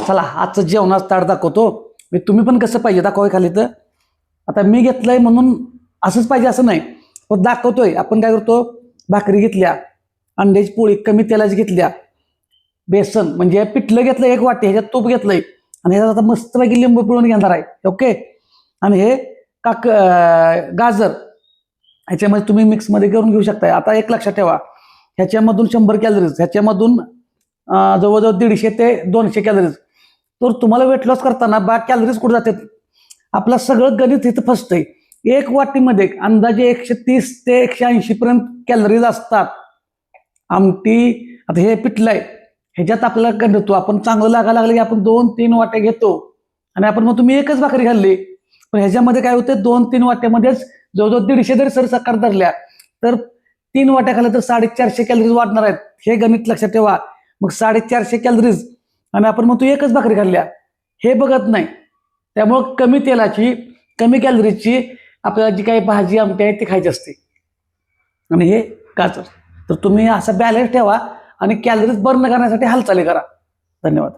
चला आजचं जेवणाचं ताट दाखवतो. मी तुम्ही पण कसं पाहिजे दाखवाय खाली. तर आता मी घेतलंय म्हणून असंच पाहिजे असं नाही, पण दाखवतोय. आपण काय करतो, भाकरी घेतल्या, अंड्याची पोळी कमी तेलाची घेतल्या, बेसन म्हणजे पिठलं घेतलं 1 वाटी, ह्याच्यात तूप घेतलंय आणि ह्याच्यात आता मस्तपैकी लिंबू पिळून घेणार आहे. ओके. आणि हे गाजर ह्याच्यामध्ये तुम्ही मिक्समध्ये करून घेऊ शकताय. आता एक लक्षात ठेवा, ह्याच्यामधून 100 कॅलरीज, ह्याच्यामधून जवळजवळ 150 ते 200 कॅलरीज. तर तुम्हाला वेट लॉस करताना कॅलरीज कुठे जातात, आपलं सगळं गणित इथं फसतंय. 1 वाटीमध्ये अंदाजे 130 ते 180 पर्यंत कॅलरीज असतात. आमटी आता हे पिठलं आहे, ह्याच्यात आपल्याला गणितो आपण चांगलं लागायला लागलं की आपण 2-3 वाट्या घेतो आणि आपण मग तुम्ही एकच भाकरी खाल्ली, पण ह्याच्यामध्ये काय होतं 2-3 वाट्यामध्येच जवळजवळ 150 जरी सरसकट धरल्या तर 3 वाट्या खाल्ल्या तर 450 कॅलरीज वाढणार आहेत. हे गणित लक्षात ठेवा. मग 450 कॅलरीज आणि आपण मग तू एकच भाकरी खाल्ल्या, हे बघत नाही. त्यामुळं कमी तेलाची कमी कॅलरीजची आपल्याला जी काही भाजी आमटी आहे ती खायची असते. आणि हे गाजर. तर तुम्ही असा बॅलन्स ठेवा आणि कॅलरीज बर्न करण्यासाठी हालचाली करा. धन्यवाद.